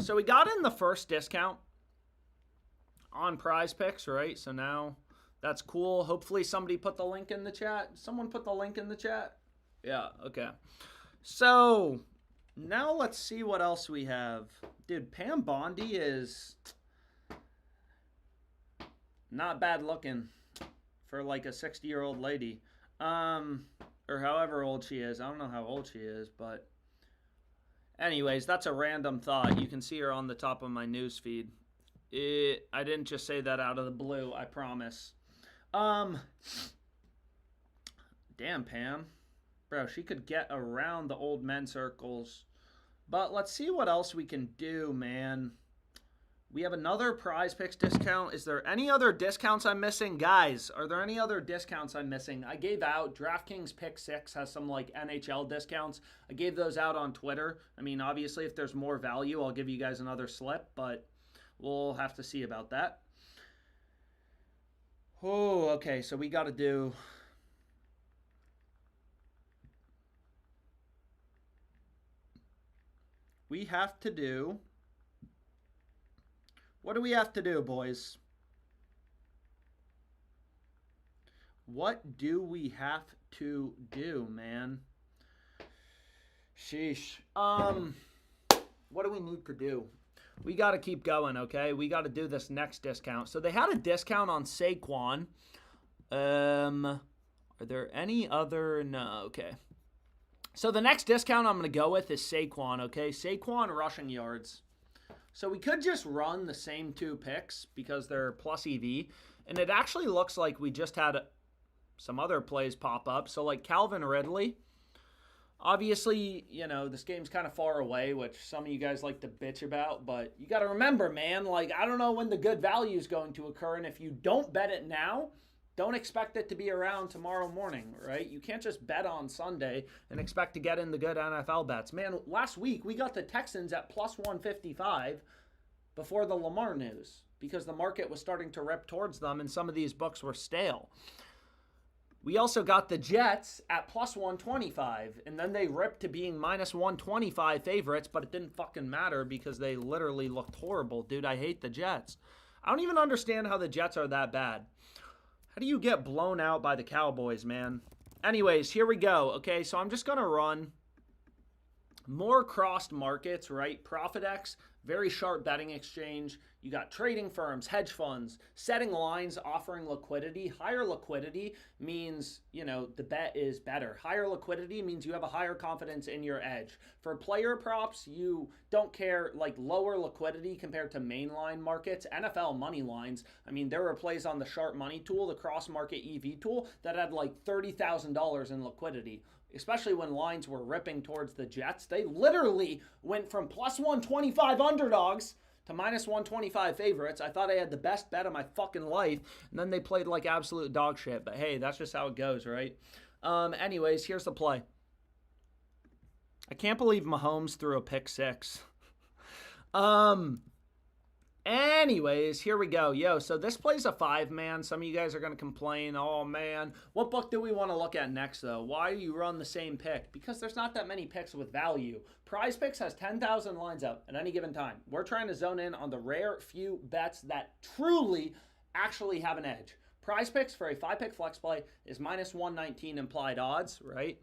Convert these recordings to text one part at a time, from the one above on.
So we got in the first discount on Prize Picks, right? So now that's cool. Hopefully somebody put the link in the chat. Someone put the link in the chat? Yeah, okay. So now let's see what else we have. Dude, Pam Bondi is not bad looking for like a 60-year-old lady. Or however old she is. I don't know how old she is, but anyways, that's a random thought. You can see her on the top of my news feed. I didn't just say that out of the blue, I promise. Damn, Pam. Bro, she could get around the old men circles. But let's see what else we can do, man. We have another Prize Picks discount. Is there any other discounts I'm missing? Guys, are there any other discounts I'm missing? I gave out DraftKings Pick 6 has some like NHL discounts. I gave those out on Twitter. I mean, obviously, if there's more value, I'll give you guys another slip, but we'll have to see about that. Oh, okay, so we got to do... We have to do... What do we have to do, boys? What do we have to do, man? Sheesh. What do we need to do? We got to keep going, okay? We got to do this next discount. So they had a discount on Saquon. Are there any other? No, okay. So the next discount I'm going to go with is Saquon, okay? Saquon rushing yards. So we could just run the same two picks because they're plus EV. And it actually looks like we just had some other plays pop up. So like Calvin Ridley. Obviously, you know, this game's kind of far away, which some of you guys like to bitch about. But you got to remember, man, like I don't know when the good value is going to occur. And if you don't bet it now, don't expect it to be around tomorrow morning, right? You can't just bet on Sunday and expect to get in the good NFL bets. Man, last week we got the Texans at plus 155 before the Lamar news because the market was starting to rip towards them and some of these books were stale. We also got the Jets at plus 125, and then they ripped to being minus 125 favorites, but it didn't fucking matter because they literally looked horrible. Dude, I hate the Jets. I don't even understand how the Jets are that bad. How do you get blown out by the Cowboys, man? Anyways, here we go. Okay, so I'm just going to run more crossed markets, right? ProfitX, very sharp betting exchange. You got trading firms, hedge funds, setting lines, offering liquidity. Higher liquidity means, you know, the bet is better. Higher liquidity means you have a higher confidence in your edge. For player props, you don't care, like lower liquidity compared to mainline markets. NFL money lines, I mean, there were plays on the Sharp Money tool, the cross market EV tool, that had like $30,000 in liquidity. Especially when lines were ripping towards the Jets. They literally went from plus 125 underdogs to minus 125 favorites. I thought I had the best bet of my fucking life. And then they played like absolute dog shit. But hey, that's just how it goes, right? Anyways, here's the play. I can't believe Mahomes threw a pick six. Anyways, here we go. Yo, so this plays a 5-man. Some of you guys are going to complain, oh man, what book do we want to look at next though? Why do you run the same pick? Because there's not that many picks with value. Prize Picks has 10,000 lines up at any given time. We're trying to zone in on the rare few bets that truly actually have an edge. Prize Picks for a 5-pick flex play is minus 119 implied odds, right?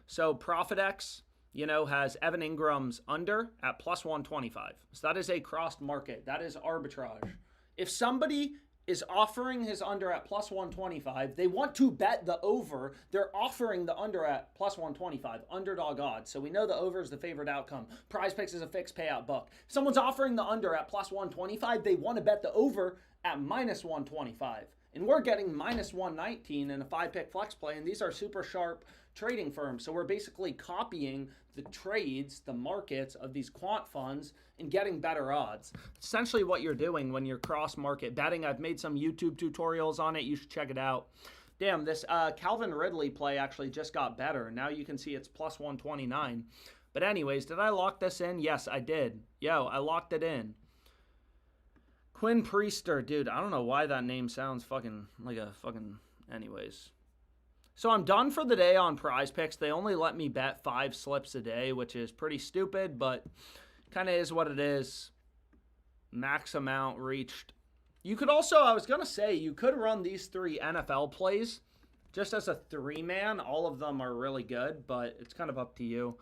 So ProfitX, you know, has Evan Ingram's under at plus 125. So that is a crossed market. That is arbitrage. If somebody is offering his under at plus 125, they want to bet the over, they're offering the under at plus 125, underdog odds. So we know the over is the favorite outcome. Prize Picks is a fixed payout book. If someone's offering the under at plus 125, they want to bet the over at minus 125. And we're getting minus 119 in a 5-pick flex play, and these are super sharp trading firms. So we're basically copying the trades, the markets of these quant funds and getting better odds. Essentially what you're doing when you're cross-market betting. I've made some YouTube tutorials on it. You should check it out. Damn, this Calvin Ridley play actually just got better. Now you can see it's plus 129. But anyways, did I lock this in? Yes, I did. Yo, I locked it in. Quinn Priester, dude, I don't know why that name sounds fucking like a fucking... Anyways. So I'm done for the day on Prize Picks. They only let me bet 5 slips a day, which is pretty stupid, but kind of is what it is. Max amount reached. You could also, I was going to say, you could run these 3 NFL plays just as a 3-man. All of them are really good, but it's kind of up to you.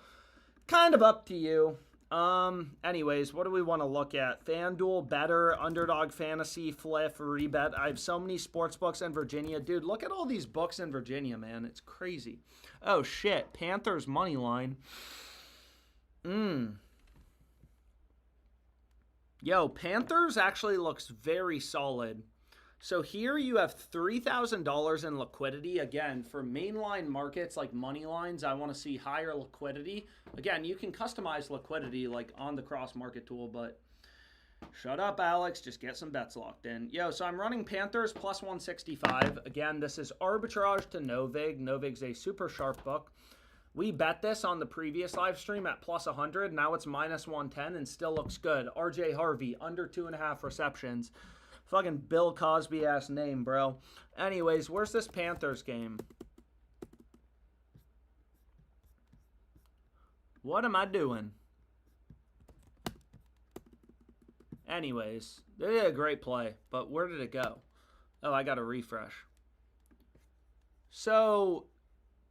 Anyways, what do we want to look at? FanDuel, Better, Underdog Fantasy, Fliff, Rebet. I have so many sports books in Virginia. Dude, look at all these books in Virginia, man. It's crazy. Oh, shit. Panthers money line. Yo, Panthers actually looks very solid. So here you have $3,000 in liquidity. Again, for mainline markets like money lines, I want to see higher liquidity. Again, you can customize liquidity like on the cross market tool, but shut up, Alex. Just get some bets locked in. Yo, so I'm running Panthers plus 165. Again, this is arbitrage to Novig. Novig's a super sharp book. We bet this on the previous live stream at plus 100. Now it's minus 110 and still looks good. RJ Harvey, under 2.5 receptions. Fucking Bill Cosby-ass name, bro. Anyways, where's this Panthers game? What am I doing? Anyways, they did a great play, but where did it go? Oh, I got to refresh. So,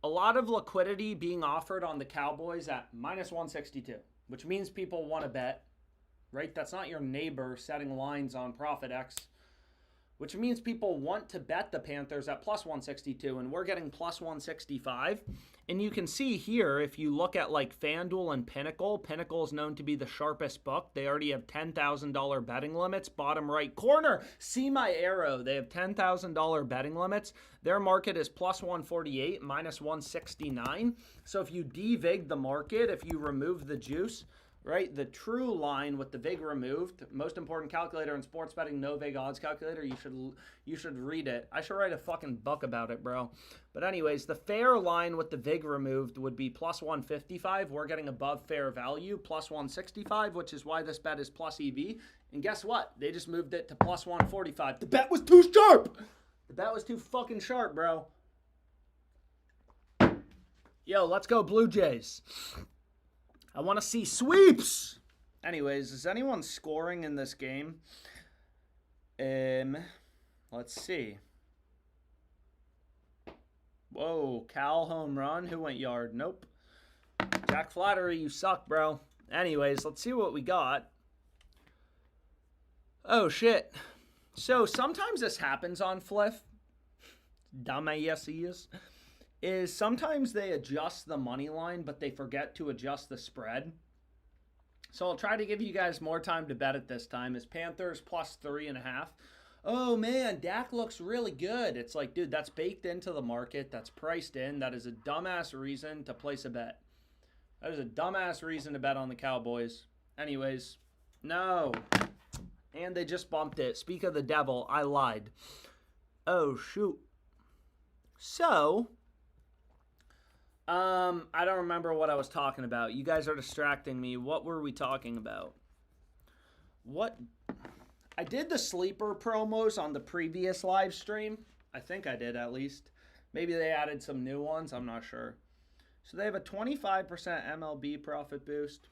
a lot of liquidity being offered on the Cowboys at minus 162, which means people want to bet. Right? That's not your neighbor setting lines on ProfitX, which means people want to bet the Panthers at plus 162, and we're getting plus 165. And you can see here, if you look at like FanDuel and Pinnacle, Pinnacle is known to be the sharpest book. They already have $10,000 betting limits. Bottom right corner, see my arrow. They have $10,000 betting limits. Their market is plus 148, minus 169. So if you devig the market, if you remove the juice, right? The true line with the VIG removed, most important calculator in sports betting, no VIG odds calculator. You should read it. I should write a fucking book about it, bro. But anyways, the fair line with the VIG removed would be plus 155. We're getting above fair value, plus 165, which is why this bet is plus EV. And guess what? They just moved it to plus 145. The bet was too sharp. The bet was too fucking sharp, bro. Yo, let's go Blue Jays. I want to see sweeps. Anyways, is anyone scoring in this game? Let's see. Whoa, Cal home run. Who went yard? Nope. Jack Flattery, you suck, bro. Anyways, let's see what we got. Oh, shit. So sometimes this happens on Fliff. Dumbass he is sometimes they adjust the money line, but they forget to adjust the spread. So I'll try to give you guys more time to bet it this time. Is Panthers plus 3.5. Oh, man, Dak looks really good. It's like, dude, that's baked into the market. That's priced in. That is a dumbass reason to place a bet. That is a dumbass reason to bet on the Cowboys. Anyways, no. And they just bumped it. Speak of the devil, I lied. Oh, shoot. So, I don't remember what I was talking about. You guys are distracting me. What were we talking about? I did the sleeper promos on the previous live stream. I think I did, at least. Maybe they added some new ones. I'm not sure. So they have a 25% MLB profit boost.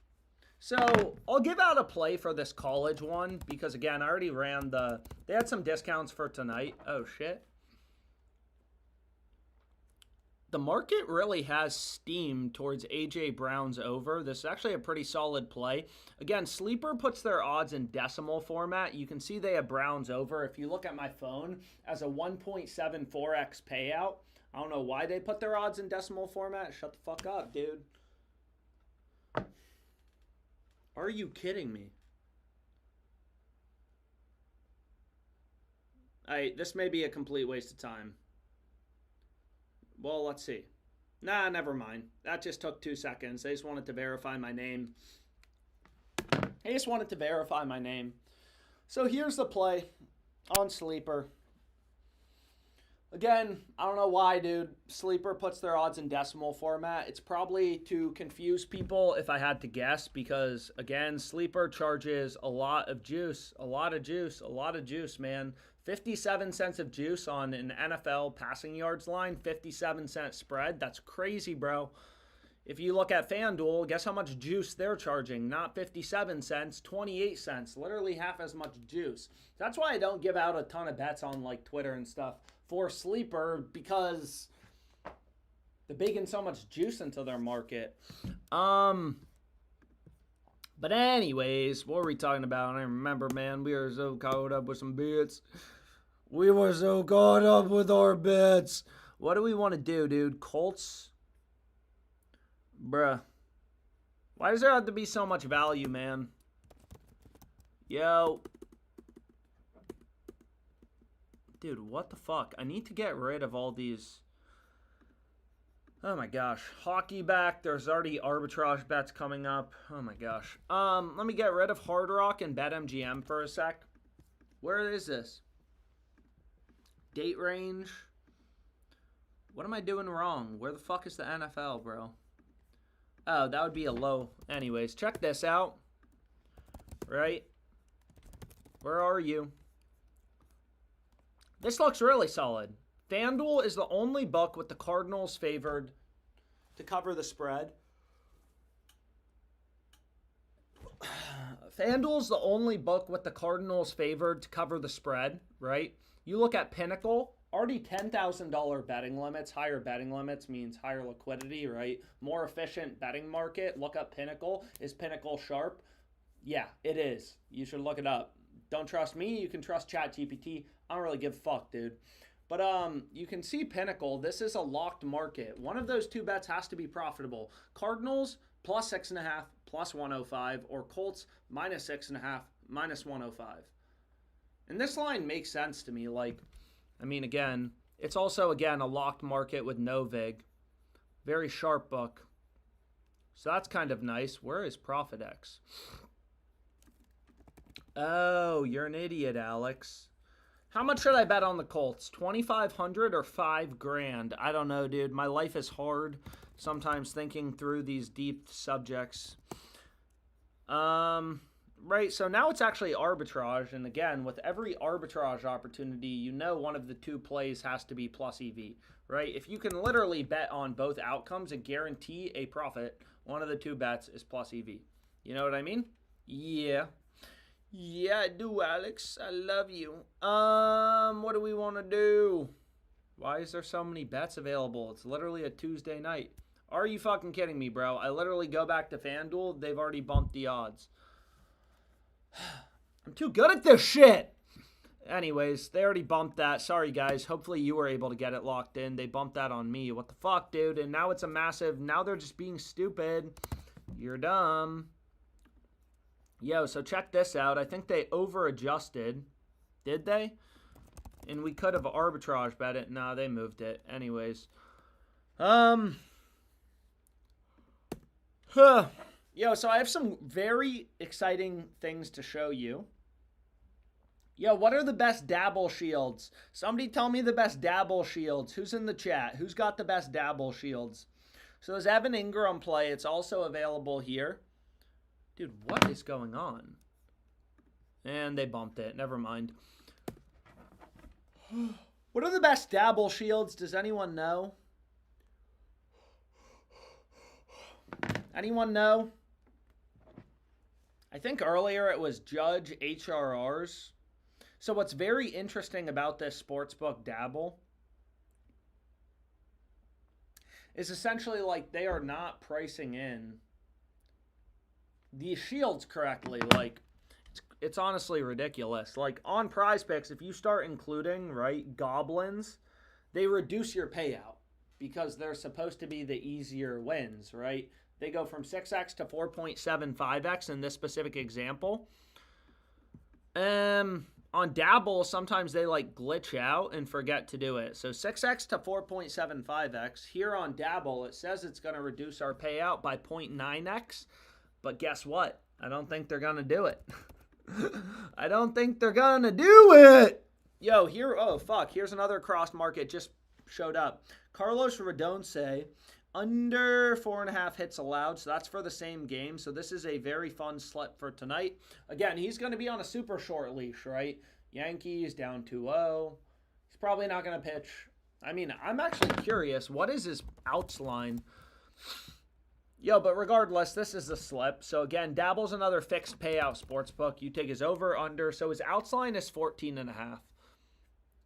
So I'll give out a play for this college one because, again, I already ran they had some discounts for tonight. Oh, shit. The market really has steam towards A.J. Brown's over. This is actually a pretty solid play. Again, Sleeper puts their odds in decimal format. You can see they have Browns over. If you look at my phone, as a 1.74x payout. I don't know why they put their odds in decimal format. Shut the fuck up, dude. Are you kidding me? This may be a complete waste of time. Well, let's see. Nah, never mind. That just took 2 seconds. They just wanted to verify my name. So here's the play on Sleeper. Again, I don't know why, dude. Sleeper puts their odds in decimal format. It's probably to confuse people if I had to guess because, again, Sleeper charges a lot of juice. A lot of juice, man. 57 cents of juice on an NFL passing yards line, 57-cent spread. That's crazy, bro. If you look at FanDuel, guess how much juice they're charging? Not 57 cents, 28 cents. Literally half as much juice. That's why I don't give out a ton of bets on like Twitter and stuff for Sleeper, because they're baking so much juice into their market. But anyways, what were we talking about? I remember, man, we were so caught up with some bets. We were so caught up with our bets. What do we want to do, dude? Colts? Bruh. Why does there have to be so much value, man? Yo. Dude, what the fuck? I need to get rid of all these. Oh my gosh. Hockey back. There's already arbitrage bets coming up. Oh my gosh. Let me get rid of Hard Rock and BetMGM for a sec. Where is this? Date range. What am I doing wrong? Where the fuck is the NFL, bro? Oh, that would be a low. Anyways, check this out. Right? Where are you? This looks really solid. FanDuel is the only book with the Cardinals favored to cover the spread. FanDuel's the only book with the Cardinals favored to cover the spread, right? You look at Pinnacle, already $10,000 betting limits. Higher betting limits means higher liquidity, right? More efficient betting market. Look up Pinnacle. Is Pinnacle sharp? Yeah, it is. You should look it up. Don't trust me? You can trust ChatGPT. I don't really give a fuck, dude. But you can see Pinnacle. This is a locked market. One of those two bets has to be profitable. Cardinals plus 6.5, plus 105, or Colts minus 6.5, minus 105. And this line makes sense to me. Like, I mean, again, it's also, again, a locked market with no VIG. Very sharp book. So that's kind of nice. Where is ProfitX? Oh, you're an idiot, Alex. How much should I bet on the Colts? 2,500 or $5,000? I don't know, dude. My life is hard sometimes thinking through these deep subjects. Right, so now it's actually arbitrage. And again, with every arbitrage opportunity, you know one of the two plays has to be plus EV, right? If you can literally bet on both outcomes and guarantee a profit, one of the two bets is plus EV. You know what I mean? Yeah. Yeah, I do, Alex. I love you. What do we want to do? Why is there so many bets available? It's literally a Tuesday night. Are you fucking kidding me, bro? I literally go back to FanDuel. They've already bumped the odds. I'm too good at this shit. Anyways, they already bumped that. Sorry, guys. Hopefully you were able to get it locked in. They bumped that on me. What the fuck, dude? And now it's a massive... Now they're just being stupid. You're dumb. Yo, so check this out. I think they over-adjusted. Did they? And we could have arbitrage bet it. Nah, they moved it. Anyways. Yo, so I have some very exciting things to show you. Yo, what are the best Dabble shields? Somebody tell me the best Dabble shields. Who's in the chat? Who's got the best Dabble shields? So there's Evan Ingram play. It's also available here. Dude, what is going on? And they bumped it. Never mind. What are the best Dabble shields? Does anyone know? Anyone know? I think earlier it was Judge HRRs. So what's very interesting about this sportsbook Dabble is essentially like they are not pricing in the shields correctly. Like it's honestly ridiculous. Like on Prize Picks, if you start including, right, goblins, they reduce your payout because they're supposed to be the easier wins, right? They go from 6x to 4.75x in this specific example. On Dabble, sometimes they like glitch out and forget to do it. So 6x to 4.75x. Here on Dabble, it says it's going to reduce our payout by 0.9x. But guess what? I don't think they're going to do it. I don't think they're going to do it. Yo, here, oh, fuck. Here's another cross market just showed up. Carlos Rodonce, under 4.5 hits allowed. So that's for the same game. So this is a very fun slip for tonight. Again, he's going to be on a super short leash, right? Yankees down 2-0. He's probably not going to pitch. I mean, I'm actually curious. What is his outs line? Yo, but regardless, this is the slip. So again, Dabble's another fixed payout sports book. You take his over, under. So his outs line is 14.5.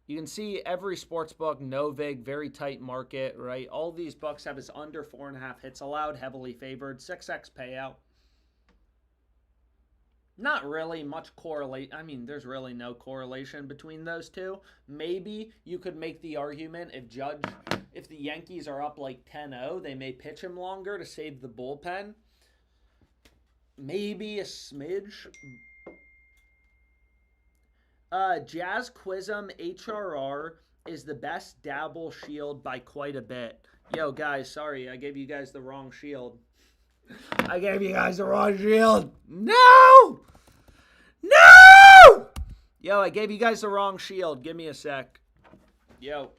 You can see every sports book, Novig, very tight market, right? All these books have his under 4.5 hits allowed, heavily favored, 6x payout. Not really much correlate. I mean, there's really no correlation between those two. Maybe you could make the argument if the Yankees are up like 10-0, they may pitch him longer to save the bullpen. Maybe a smidge. Jazz Quizm HRR is the best Dabble shield by quite a bit. Yo, guys, sorry, I gave you guys the wrong shield. I gave you guys the wrong shield. No! No! Yo, I gave you guys the wrong shield. Give me a sec. Yo.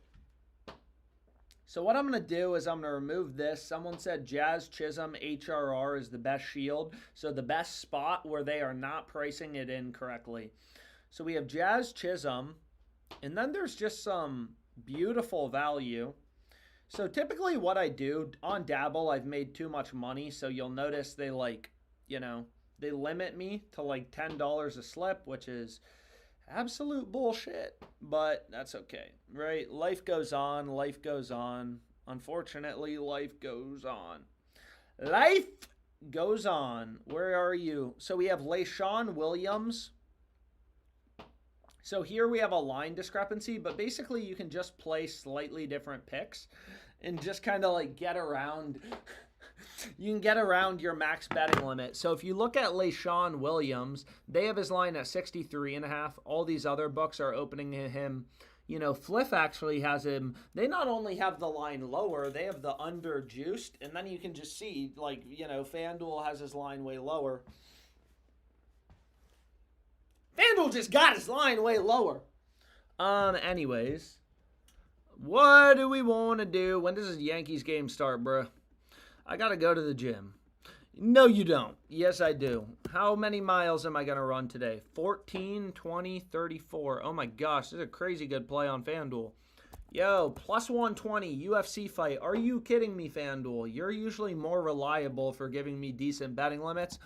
So what I'm going to do is I'm going to remove this. Someone said Jazz Chisholm HRR is the best shield. So the best spot where they are not pricing it in correctly. So we have Jazz Chisholm. And then there's just some beautiful value. So typically what I do on Dabble, I've made too much money. So you'll notice they they limit me to like $10 a slip, which is absolute bullshit. But that's okay, right? Life goes on. Life goes on. Unfortunately, life goes on. Life goes on. Where are you? So we have LaShawn Williams. So here we have a line discrepancy, but basically you can just play slightly different picks and just kind of like get around. You can get around your max betting limit. So if you look at LaShawn Williams, they have his line at 63.5. All these other books are opening him. Fliff actually has him. They not only have the line lower, they have the under juiced. And then you can just see, FanDuel has his line way lower. FanDuel just got his line way lower. Anyways, what do we want to do? When does this Yankees game start, bro? I got to go to the gym. No, you don't. Yes, I do. How many miles am I going to run today? 14, 20, 34. Oh my gosh, this is a crazy good play on FanDuel. Yo, plus 120 UFC fight. Are you kidding me, FanDuel? You're usually more reliable for giving me decent betting limits.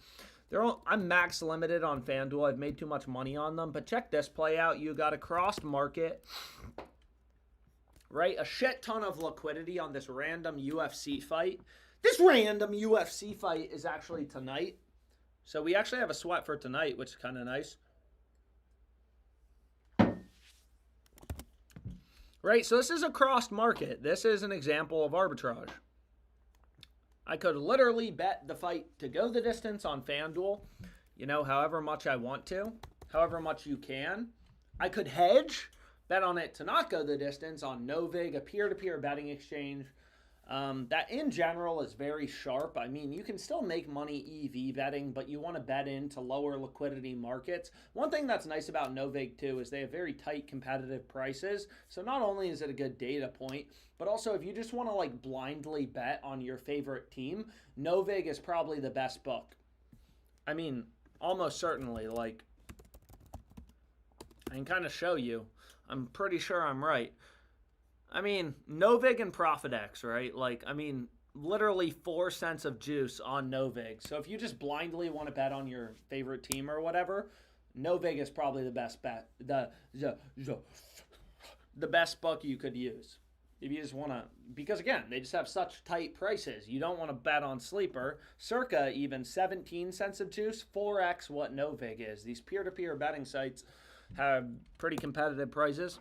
I'm max limited on FanDuel. I've made too much money on them. But check this play out. You got a crossed market, right? A shit ton of liquidity on this random UFC fight. This random UFC fight is actually tonight. So we actually have a sweat for tonight, which is kind of nice. Right? So this is a crossed market. This is an example of arbitrage. I could literally bet the fight to go the distance on FanDuel, however much I want to, however much you can. I could hedge, bet on it to not go the distance on Novig, a peer-to-peer betting exchange. That in general is very sharp. I mean, you can still make money EV betting, but you want to bet into lower liquidity markets. One thing that's nice about Novig too is they have very tight competitive prices. So not only is it a good data point, but also if you just want to blindly bet on your favorite team, Novig is probably the best book. I mean, almost certainly. I can kind of show you. I'm pretty sure I'm right. I mean, Novig and ProfitX, right? Literally 4 cents of juice on Novig. So if you just blindly want to bet on your favorite team or whatever, Novig is probably the best bet. The best book you could use. If you just want to, because again, they just have such tight prices. You don't want to bet on Sleeper. Circa even 17 cents of juice, 4x what Novig is. These peer-to-peer betting sites have pretty competitive prices.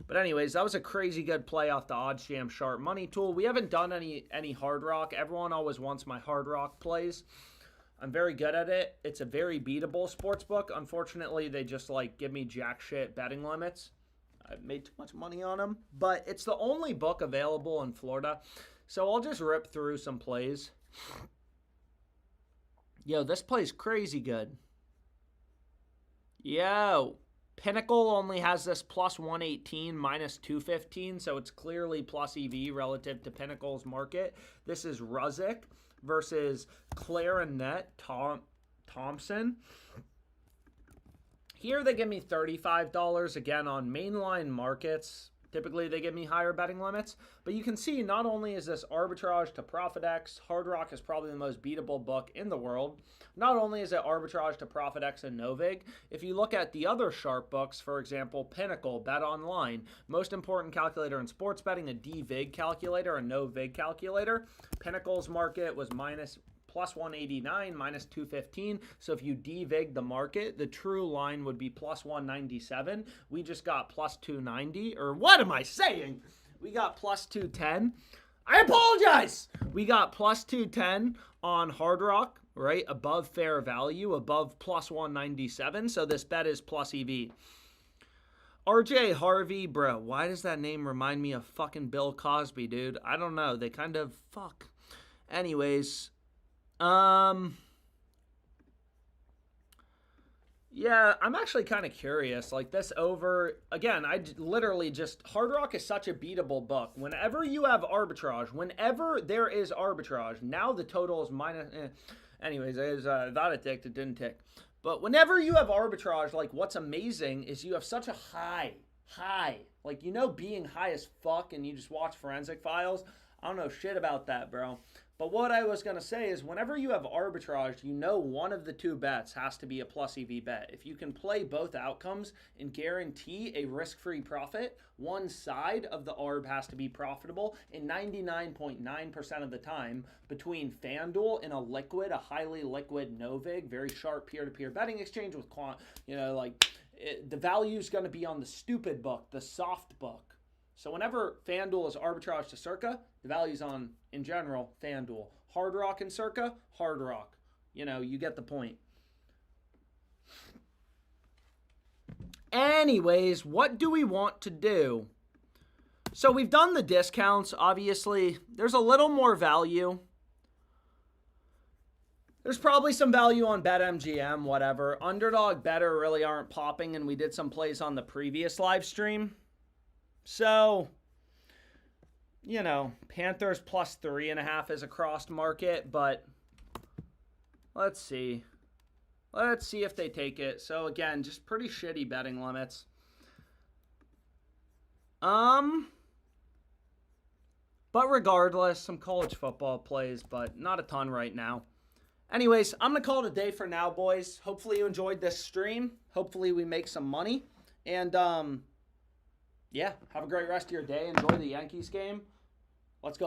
But anyways, that was a crazy good play off the OddsJam Sharp Money tool. We haven't done any Hard Rock. Everyone always wants my Hard Rock plays. I'm very good at it. It's a very beatable sports book. Unfortunately, they just give me jack shit betting limits. I've made too much money on them. But it's the only book available in Florida. So I'll just rip through some plays. Yo, this play's crazy good. Yo. Pinnacle only has this plus 118, minus 215, so it's clearly plus EV relative to Pinnacle's market. This is Ruzick versus Clarinet Thompson. Here they give me $35 again on mainline markets. Typically, they give me higher betting limits. But you can see not only is this arbitrage to ProfitX, Hard Rock is probably the most beatable book in the world. Not only is it arbitrage to ProfitX and Novig, if you look at the other sharp books, for example, Pinnacle, Bet Online, most important calculator in sports betting, a DVIG calculator, a no-vig calculator. Pinnacle's market was plus 189, minus 215. So if you devig the market, the true line would be plus 197. We just got plus 290. Or what am I saying? We got plus 210. I apologize. We got plus 210 on Hard Rock, right? Above fair value, above plus 197. So this bet is plus EV. RJ Harvey, bro, why does that name remind me of fucking Bill Cosby, dude? I don't know. They kind of, fuck. Anyways, yeah, I'm actually kind of curious. Like this over, again, literally just, Hard Rock is such a beatable book. Whenever you have arbitrage, whenever there is arbitrage, now the total is minus, anyways, I was thought it ticked, it didn't tick. But whenever you have arbitrage, like what's amazing is you have such a high, like, you know, being high as fuck and you just watch Forensic Files. I don't know shit about that, bro. But what I was going to say is whenever you have arbitrage, you know one of the two bets has to be a plus EV bet. If you can play both outcomes and guarantee a risk-free profit, one side of the ARB has to be profitable. And 99.9% of the time between FanDuel and a highly liquid Novig, very sharp peer-to-peer betting exchange with, the value is going to be on the stupid book, the soft book. So whenever FanDuel is arbitrage to Circa, the value's on, in general, FanDuel. Hard Rock and Circa, Hard Rock. You know, you get the point. Anyways, what do we want to do? So we've done the discounts. Obviously, there's a little more value. There's probably some value on BetMGM, whatever. Underdog, Better really aren't popping, and we did some plays on the previous live stream. So, you know, Panthers plus 3.5 is a crossed market, but let's see. Let's see if they take it. So, again, just pretty shitty betting limits. But regardless, some college football plays, but not a ton right now. Anyways, I'm going to call it a day for now, boys. Hopefully you enjoyed this stream. Hopefully we make some money. And, yeah, have a great rest of your day. Enjoy the Yankees game. Let's go.